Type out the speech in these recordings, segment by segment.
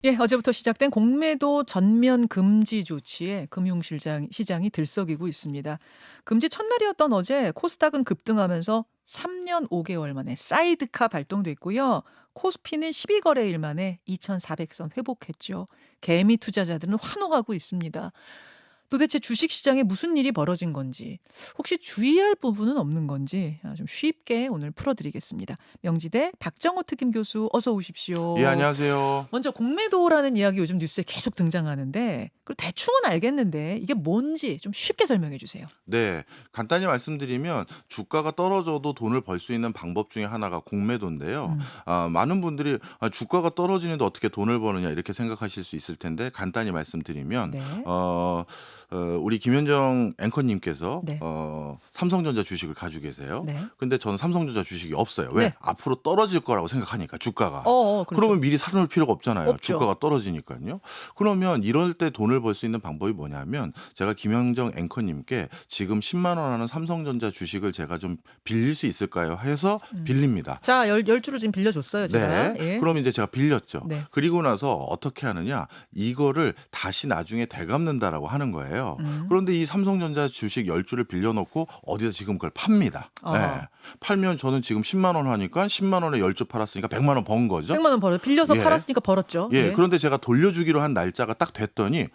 예, 어제부터 시작된 공매도 전면 금지 조치에 시장이 들썩이고 있습니다. 금지 첫날이었던 어제 코스닥은 급등하면서 3년 5개월 만에 사이드카 발동됐고요. 코스피는 12거래일 만에 2,400선 회복했죠. 개미 투자자들은 환호하고 있습니다. 도대체 주식시장에 무슨 일이 벌어진 건지, 혹시 주의할 부분은 없는 건지 좀 쉽게 오늘 풀어드리겠습니다. 명지대 박정호 특임 교수 어서 예, 오십시오. 안녕하세요. 먼저 공매도라는 이야기 요즘 뉴스에 계속 등장하는데 그 대충은 알겠는데 이게 뭔지 좀 쉽게 설명해 주세요. 네, 간단히 말씀드리면 주가가 떨어져도 돈을 벌 수 있는 방법 중에 하나가 공매도인데요. 음. 많은 분들이 주가가 떨어지는데 어떻게 돈을 버느냐 이렇게 생각하실 수 있을 텐데 간단히 말씀드리면 네. 어, 우리 김현정 앵커님께서 네. 삼성전자 주식을 가지고 계세요. 네. 근데 저는 삼성전자 주식이 없어요. 왜? 네. 앞으로 떨어질 거라고 생각하니까 주가가. 그렇죠. 그러면 미리 사놓을 필요가 없잖아요. 없죠. 주가가 떨어지니까요. 그러면 이럴 때 돈을 벌 수 있는 방법이 뭐냐면 제가 김현정 앵커님께 지금 10만 원 하는 삼성전자 주식을 제가 좀 빌릴 수 있을까요? 해서 음. 빌립니다. 자, 열 주를 지금 빌려줬어요, 제가. 네. 예. 그럼 이제 제가 빌렸죠. 네. 그리고 나서 어떻게 하느냐? 이거를 다시 나중에 되갚는다라고 하는 거예요. 음. 그런데 이 삼성전자 주식 10주를 빌려 놓고 어디서 지금 그걸 팝니다. 예. 어. 팔면 저는 지금 10만 원 하니까 10만 원에 10주 팔았으니까 100만 원 번 거죠. 100만 원 빌려서 예. 팔았으니까 벌었죠. 예. 예. 그런데 제가 돌려주기로 한 날짜가 딱 됐더니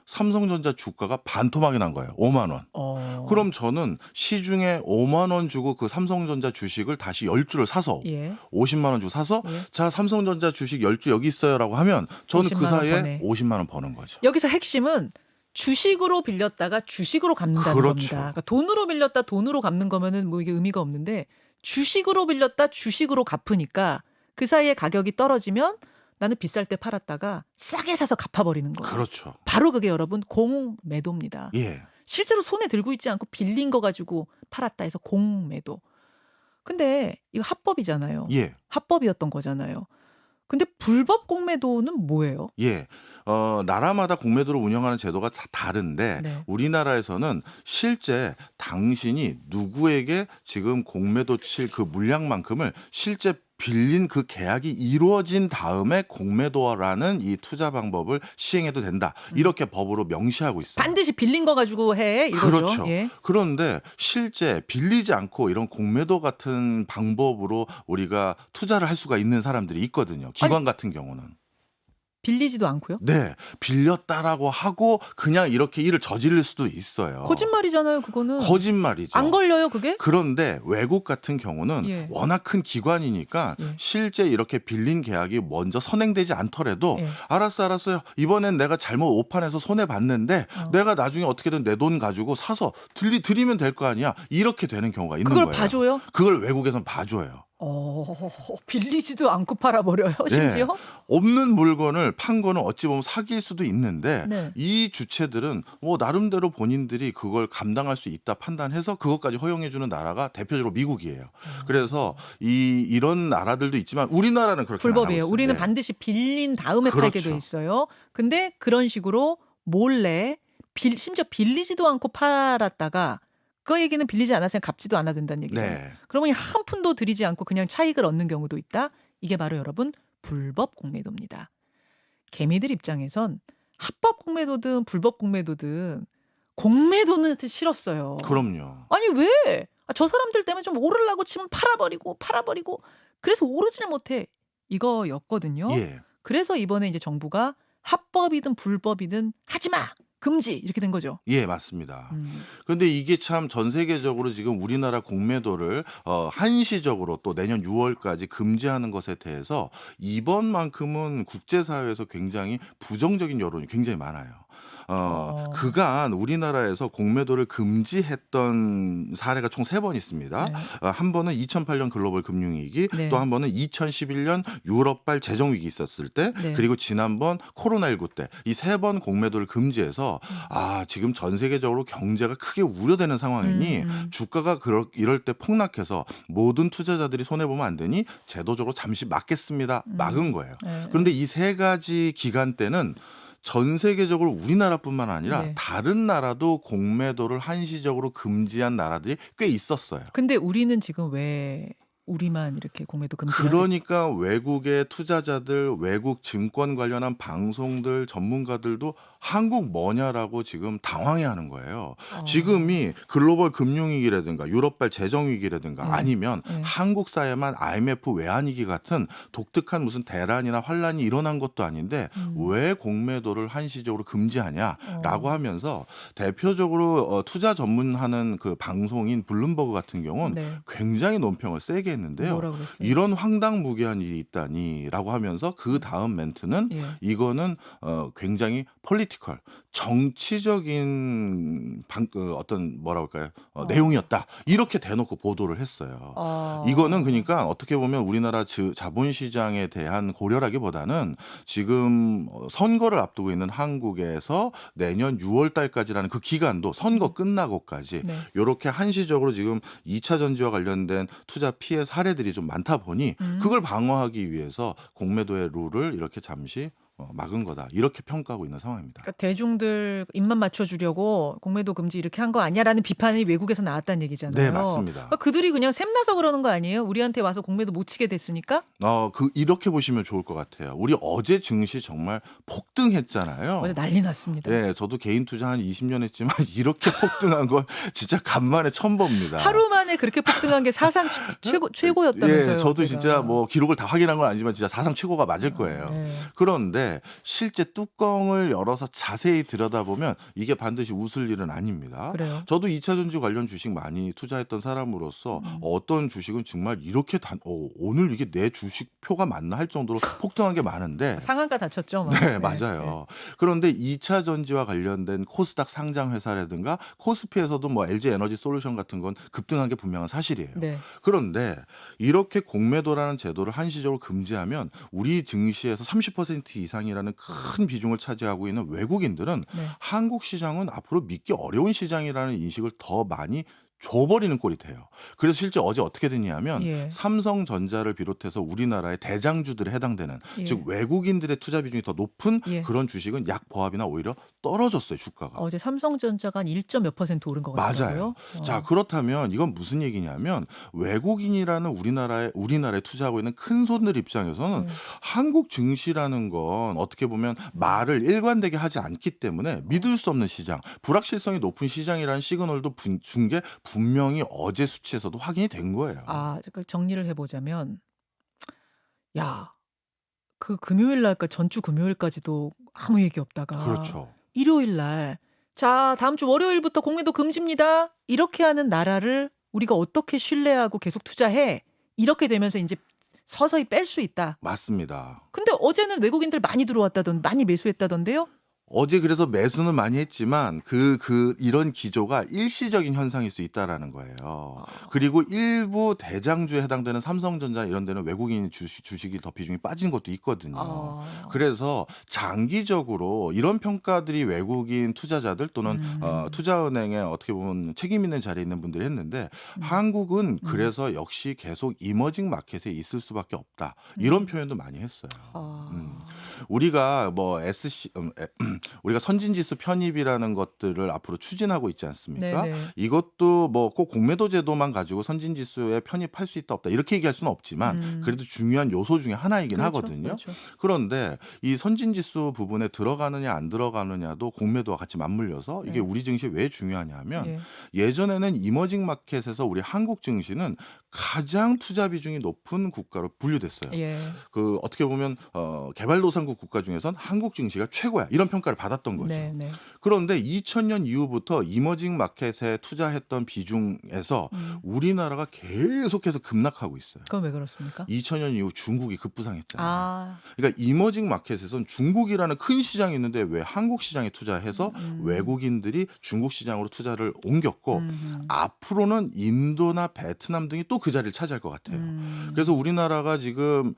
삼성전자 주가가 반토막이 난 거예요. 5만 원. 어. 그럼 저는 시중에 5만 원 주고 그 삼성전자 주식을 다시 10주를 사서 예. 50만 원 주고 사서 예. 자, 삼성전자 주식 10주 여기 있어요라고 하면 저는 그 50만 원 사이에 버네. 50만 원 버는 거죠. 여기서 핵심은 주식으로 빌렸다가 주식으로 갚는다는 그렇죠. 겁니다. 그러니까 돈으로 빌렸다 돈으로 갚는 거면은 뭐 이게 의미가 없는데 주식으로 빌렸다 주식으로 갚으니까 그 사이에 가격이 떨어지면 나는 비쌀 때 팔았다가 싸게 사서 갚아버리는 거예요. 그렇죠. 바로 그게 여러분 공매도입니다. 예. 실제로 손에 들고 있지 않고 빌린 거 가지고 팔았다 해서 공매도. 근데 이거 합법이잖아요. 예. 합법이었던 거잖아요. 근데 불법 공매도는 뭐예요? 예. 나라마다 공매도를 운영하는 제도가 다 다른데 네. 우리나라에서는 실제 당신이 누구에게 지금 공매도 칠 그 물량만큼을 실제 빌린 그 계약이 이루어진 다음에 공매도라는 이 투자 방법을 시행해도 된다. 이렇게 법으로 명시하고 있어요. 반드시 빌린 거 가지고 해 이거죠. 그렇죠. 예. 그런데 실제 빌리지 않고 이런 공매도 같은 방법으로 우리가 투자를 할 수가 있는 사람들이 있거든요. 아니 기관 같은 경우는. 빌리지도 않고요? 네. 빌렸다라고 하고 그냥 이렇게 일을 저지를 수도 있어요. 거짓말이잖아요, 그거는. 거짓말이죠. 안 걸려요, 그게? 그런데 외국 같은 경우는 예. 워낙 큰 기관이니까 예. 실제 이렇게 빌린 계약이 먼저 선행되지 않더라도 예. 알았어요. 이번엔 내가 잘못 오판해서 손해 봤는데 어. 내가 나중에 어떻게든 내 돈 가지고 사서 드리면 될 거 아니야. 이렇게 되는 경우가 있는 그걸 거예요. 봐줘요? 그걸 외국에선 봐줘요. 빌리지도 않고 팔아버려요, 네. 심지어? 없는 물건을 판 거는 어찌 보면 사기일 수도 있는데 네. 이 주체들은 뭐 나름대로 본인들이 그걸 감당할 수 있다 판단해서 그것까지 허용해 주는 나라가 대표적으로 미국이에요. 그래서 이런 나라들도 있지만 우리나라는 그렇게 안 하고 불법이에요. 있어요. 우리는 네. 반드시 빌린 다음에 팔게 돼 그렇죠. 있어요. 근데 그런 식으로 몰래 심지어 빌리지도 않고 팔았다가 그 얘기는 빌리지 않았으면 갚지도 않아야 된다는 얘기잖아요. 네. 그러면 한 푼도 들이지 않고 그냥 차익을 얻는 경우도 있다. 이게 바로 여러분 불법 공매도입니다. 개미들 입장에선 합법 공매도든 불법 공매도든 공매도는 싫었어요. 그럼요. 아니 왜? 저 사람들 때문에 좀 오르려고 치면 팔아버리고 그래서 오르질 못해. 이거였거든요. 예. 그래서 이번에 이제 정부가 합법이든 불법이든 하지 마! 금지! 이렇게 된 거죠. 예, 맞습니다. 음. 근데 이게 참 전 세계적으로 지금 우리나라 공매도를 한시적으로 또 내년 6월까지 금지하는 것에 대해서 이번만큼은 국제사회에서 굉장히 부정적인 여론이 굉장히 많아요. 어. 그간 우리나라에서 공매도를 금지했던 사례가 총 3번 있습니다. 네. 한 번은 2008년 글로벌 금융위기, 네. 또 한 번은 2011년 유럽발 재정위기 있었을 때, 네. 그리고 지난번 코로나19 때 이 3번 공매도를 금지해서 지금 전 세계적으로 경제가 크게 우려되는 상황이니 주가가 이럴 때 폭락해서 모든 투자자들이 손해보면 안 되니 제도적으로 잠시 막겠습니다. 막은 거예요. 네. 그런데 이 3가지 기간 때는 전 세계적으로 우리나라뿐만 아니라 네. 다른 나라도 공매도를 한시적으로 금지한 나라들이 꽤 있었어요. 근데 우리는 지금 왜 우리만 이렇게 공매도 금지하겠 그러니까 외국의 투자자들, 외국 증권 관련한 방송들, 전문가들도 '한국 뭐냐.'라고 지금 당황해하는 거예요. 지금이 글로벌 금융위기라든가 유럽발 재정위기라든가 예. 아니면 예. 한국 사회만 IMF 외환위기 같은 독특한 무슨 대란이나 환란이 일어난 것도 아닌데 왜 공매도를 한시적으로 금지하냐라고 하면서 대표적으로 투자 전문하는 그 방송인 블룸버그 같은 경우는 네. 굉장히 논평을 세게 했는데요. 뭐라 그랬어요? "이런 황당무계한 일이 있다니."라고 하면서 그다음 멘트는 예. 이거는 굉장히 폴리티컬 정치적인 어떤 뭐라 그럴까요? 내용이었다. 이렇게 대놓고 보도를 했어요. 이거는 그러니까 어떻게 보면 우리나라 자본시장에 대한 고려라기보다는 지금 선거를 앞두고 있는 한국에서 내년 6월 달까지라는 그 기간도 선거 끝나고까지 네. 요렇게 한시적으로 지금 2차 전지와 관련된 투자 피해 사례들이 좀 많다 보니 그걸 방어하기 위해서 공매도의 룰을 이렇게 잠시 막은 거다. 이렇게 평가하고 있는 상황입니다. 그러니까 대중들 입맛 맞춰주려고 공매도 금지 이렇게 한 거 아니야라는 비판이 외국에서 나왔다는 얘기잖아요. 네, 맞습니다. 그러니까 그들이 그냥 샘나서 그러는 거 아니에요? 우리한테 와서 공매도 못 치게 됐으니까? 이렇게 보시면 좋을 것 같아요. 우리 어제 증시 정말 폭등했잖아요. 어제 난리 났습니다. 예, 저도 개인 투자 한 20년 했지만 이렇게 폭등한 건 진짜 간만에 처음 봅니다. 하루 만에 그렇게 폭등한 게 사상 최고였다면서요. 예, 저도 어제가. 진짜 뭐 기록을 다 확인한 건 아니지만 진짜 사상 최고가 맞을 거예요. 네. 그런데 실제 뚜껑을 열어서 자세히 들여다보면 이게 반드시 웃을 일은 아닙니다. 그래요. 저도 2차 전지 관련 주식 많이 투자했던 사람으로서 어떤 주식은 정말 이렇게 오늘 이게 내 주식표가 맞나 할 정도로 폭등한 게 많은데 상한가 다쳤죠. 막. 네, 맞아요. 그런데 2차 전지와 관련된 코스닥 상장 회사라든가 코스피에서도 뭐 LG 에너지 솔루션 같은 건 급등한 게 분명한 사실이에요. 네. 그런데 이렇게 공매도라는 제도를 한시적으로 금지하면 우리 증시에서 30% 이상이라는 큰 비중을 차지하고 있는 외국인들은 네. 한국 시장은 앞으로 믿기 어려운 시장이라는 인식을 더 많이 줘버리는 꼴이 돼요. 그래서 실제 어제 어떻게 됐냐면 예. 삼성전자를 비롯해서 우리나라의 대장주들에 해당되는 예. 즉 외국인들의 투자 비중이 더 높은 예. 그런 주식은 약보합이나 오히려 떨어졌어요, 주가가. 어제 삼성전자가 한 1점 몇 % 오른 것 같더라고요. 맞아요. 자, 그렇다면 이건 무슨 얘기냐면 외국인이라는 우리나라에 투자하고 있는 큰 손들 입장에서는 한국 증시라는 건 어떻게 보면 말을 일관되게 하지 않기 때문에 믿을 수 없는 시장, 불확실성이 높은 시장이라는 시그널도 준 게 분명히 어제 수치에서도 확인이 된 거예요. 잠깐 정리를 해보자면, 야, 그 금요일 날까 전주 금요일까지도 아무 얘기 없다가 그렇죠. 일요일 날, 자, 다음 주 월요일부터 공매도 금지입니다. 이렇게 하는 나라를 우리가 어떻게 신뢰하고 계속 투자해? 이렇게 되면서 이제 서서히 뺄 수 있다. 맞습니다. 근데 어제는 외국인들 많이 많이 매수했다던데요? 어제 그래서 매수는 많이 했지만 이런 기조가 일시적인 현상일 수 있다라는 거예요. 그리고 일부 대장주에 해당되는 삼성전자 이런 데는 외국인 주식이 더 비중이 빠진 것도 있거든요. 그래서 장기적으로 이런 평가들이 외국인 투자자들 또는 투자은행에 어떻게 보면 책임 있는 자리에 있는 분들이 했는데 한국은 그래서 역시 계속 이머징 마켓에 있을 수밖에 없다. 이런 표현도 많이 했어요. 우리가 뭐 우리가 선진지수 편입이라는 것들을 앞으로 추진하고 있지 않습니까? 네네. 이것도 뭐 꼭 공매도 제도만 가지고 선진지수에 편입할 수 있다 없다 이렇게 얘기할 수는 없지만 그래도 중요한 요소 중에 하나이긴 그렇죠, 하거든요. 그렇죠. 그런데 이 선진지수 부분에 들어가느냐 안 들어가느냐도 공매도와 같이 맞물려서 이게 네. 우리 증시에 왜 중요하냐 하면 예. 예전에는 이머징 마켓에서 우리 한국 증시는 가장 투자 비중이 높은 국가로 분류됐어요. 예. 그 어떻게 보면 개발도상국 국가 중에선 한국 증시가 최고야 이런 평가를 받았던 거죠. 네, 네. 그런데 2000년 이후부터 이머징 마켓에 투자했던 비중에서 우리나라가 계속해서 급락하고 있어요. 그건 왜 그렇습니까? 2000년 이후 중국이 급부상했잖아요. 아, 그러니까 이머징 마켓에선 중국이라는 큰 시장이 있는데 왜 한국 시장에 투자해서 외국인들이 중국 시장으로 투자를 옮겼고 앞으로는 인도나 베트남 등이 또 그 자리를 차지할 것 같아요. 그래서 우리나라가 지금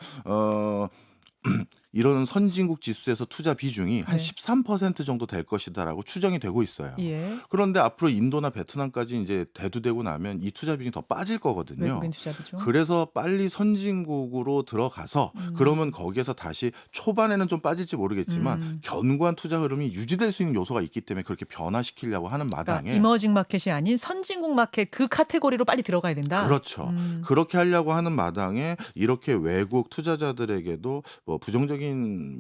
이런 선진국 지수에서 투자 비중이 한 네. 13% 정도 될 것이다라고 추정이 되고 있어요. 예. 그런데 앞으로 인도나 베트남까지 이제 대두되고 나면 이 투자 비중이 더 빠질 거거든요. 외국인 투자 비중. 그래서 빨리 선진국으로 들어가서 그러면 거기에서 다시 초반에는 좀 빠질지 모르겠지만 견고한 투자 흐름이 유지될 수 있는 요소가 있기 때문에 그렇게 변화시키려고 하는 그러니까 마당에 이머징 마켓이 아닌 선진국 마켓 그 카테고리로 빨리 들어가야 된다. 그렇죠. 그렇게 하려고 하는 마당에 이렇게 외국 투자자들에게도 뭐 부정적인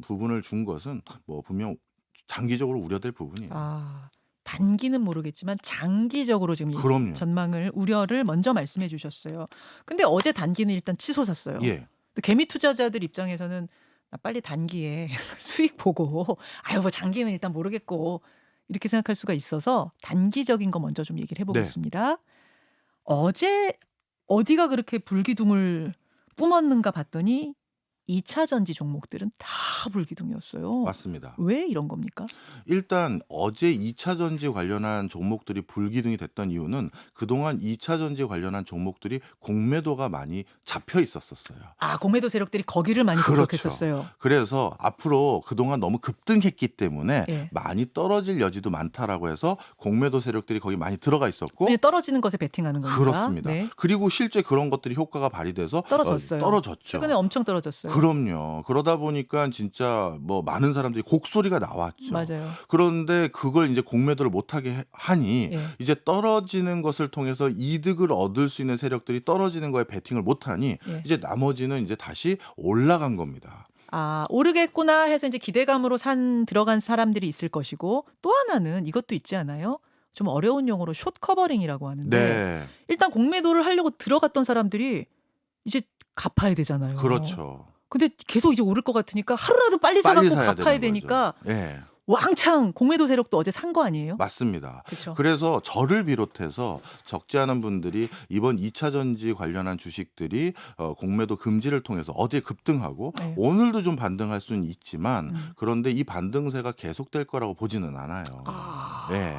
부분을 준 것은 뭐 분명 장기적으로 우려될 부분이에요. 아, 단기는 모르겠지만 장기적으로 지금 이 그럼요. 전망을 우려를 먼저 말씀해 주셨어요. 근데 어제 단기는 일단 치솟았어요. 예. 근데 개미 투자자들 입장에서는 나 빨리 단기에 수익 보고 아유 뭐 장기는 일단 모르겠고 이렇게 생각할 수가 있어서 단기적인 거 먼저 좀 얘기를 네. 해보겠습니다. 어제 어디가 그렇게 불기둥을 뿜었는가 봤더니 2차 전지 종목들은 다 불기둥이었어요. 맞습니다. 왜 이런 겁니까? 일단 어제 2차 전지 관련한 종목들이 불기둥이 됐던 이유는 그동안 2차 전지 관련한 종목들이 공매도가 많이 잡혀 있었어요. 아, 공매도 세력들이 거기를 많이 그렇죠. 공격했었어요. 그래서 앞으로 그동안 너무 급등했기 때문에 예. 많이 떨어질 여지도 많다라고 해서 공매도 세력들이 거기 많이 들어가 있었고 그냥 떨어지는 것에 베팅하는 거니까. 그렇습니다. 네. 그리고 실제 그런 것들이 효과가 발휘돼서 떨어졌어요. 떨어졌죠. 최근에 엄청 떨어졌어요. 그럼요. 그러다 보니까 진짜 뭐 많은 사람들이 곡소리가 나왔죠. 맞아요. 그런데 그걸 이제 공매도를 못하게 하니 예. 이제 떨어지는 것을 통해서 이득을 얻을 수 있는 세력들이 떨어지는 거에 베팅을 못하니 예. 이제 나머지는 이제 다시 올라간 겁니다. 아, 오르겠구나 해서 이제 기대감으로 들어간 사람들이 있을 것이고 또 하나는 이것도 있지 않아요? 좀 어려운 용어로 숏 커버링이라고 하는데 네, 일단 공매도를 하려고 들어갔던 사람들이 이제 갚아야 되잖아요. 그렇죠. 근데 계속 이제 오를 것 같으니까 하루라도 빨리 빨리 사갖고 사야 갚아야 되는 되니까 거죠. 예, 왕창 공매도 세력도 어제 산 거 아니에요? 맞습니다. 그렇죠. 그래서 저를 비롯해서 적지 않은 분들이 이번 2차 전지 관련한 주식들이 공매도 금지를 통해서 어제 급등하고 네. 오늘도 좀 반등할 수는 있지만 음. 그런데 이 반등세가 계속될 거라고 보지는 않아요. 아. 예.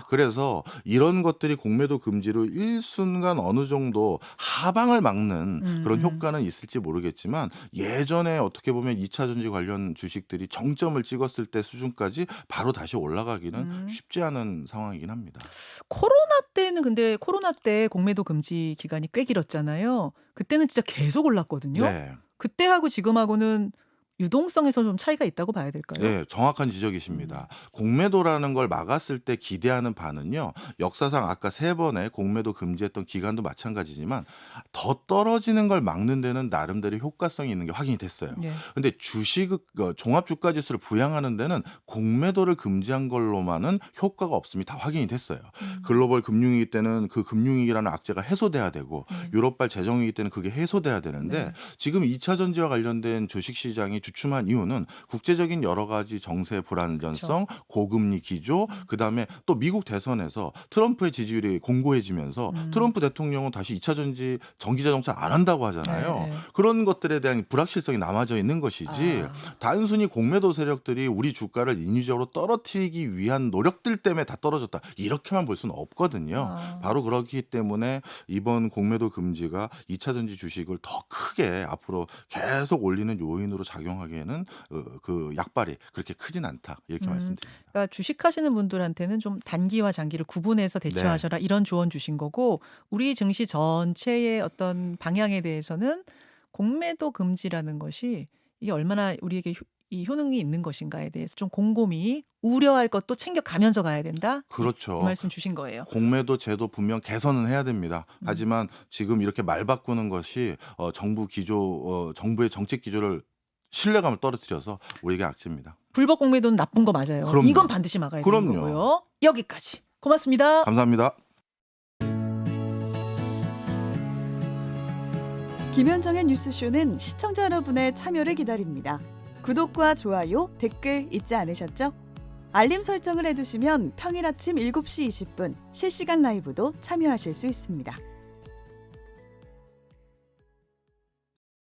그래서 이런 것들이 공매도 금지로 일순간 어느 정도 하방을 막는 그런 효과는 있을지 모르겠지만 예전에 어떻게 보면 2차 전지 관련 주식들이 정점을 찍었을 때 수준까지 바로 다시 올라가기는 쉽지 않은 상황이긴 합니다. 코로나 때는 근데 코로나 때 공매도 금지 기간이 꽤 길었잖아요. 그때는 진짜 계속 올랐거든요. 네. 그때하고 지금하고는 유동성에서 좀 차이가 있다고 봐야 될까요? 네, 정확한 지적이십니다. 공매도라는 걸 막았을 때 기대하는 바는요. 역사상 아까 3번의 공매도 금지했던 기간도 마찬가지지만 더 떨어지는 걸 막는 데는 나름대로 효과성이 있는 게 확인이 됐어요. 예. 근데 종합주가지수를 부양하는 데는 공매도를 금지한 걸로만은 효과가 없음이 다 확인이 됐어요. 글로벌 금융위기 때는 그 금융위기라는 악재가 해소돼야 되고 유럽발 재정위기 때는 그게 해소돼야 되는데 네. 지금 2차 전지와 관련된 주식시장이 주춤한 이유는 국제적인 여러 가지 정세 불안전성, 고금리 기조, 그다음에 또 미국 대선에서 트럼프의 지지율이 공고해지면서 트럼프 대통령은 다시 2차 전지 전기자동차 안 한다고 하잖아요. 네. 그런 것들에 대한 불확실성이 남아져 있는 것이지 단순히 공매도 세력들이 우리 주가를 인위적으로 떨어뜨리기 위한 노력들 때문에 다 떨어졌다. 이렇게만 볼 수는 없거든요. 바로 그렇기 때문에 이번 공매도 금지가 2차 전지 주식을 더 크게 앞으로 계속 올리는 요인으로 작용하기에는 그 약발이 그렇게 크진 않다. 이렇게 말씀드립니다. 그러니까 주식하시는 분들한테는 좀 단기와 장기를 구분해서 대처하셔라 이런 조언 주신 거고 우리 증시 전체의 어떤 방향에 대해서는 공매도 금지라는 것이 이게 얼마나 우리에게 이 효능이 있는 것인가에 대해서 좀 곰곰이 우려할 것도 챙겨가면서 가야 된다. 그렇죠. 이 말씀 주신 거예요. 공매도 제도 분명 개선은 해야 됩니다. 하지만 지금 이렇게 말 바꾸는 것이 정부의 정책 기조를 신뢰감을 떨어뜨려서 우리에게 악재입니다. 불법 공매도는 나쁜 거 맞아요. 그럼요. 이건 반드시 막아야 되는 그럼요. 거고요. 여기까지. 고맙습니다. 감사합니다. 김현정의 뉴스쇼는 시청자 여러분의 참여를 기다립니다. 구독과 좋아요, 댓글 잊지 않으셨죠? 알림 설정을 해두시면 평일 아침 7시 20분 실시간 라이브도 참여하실 수 있습니다.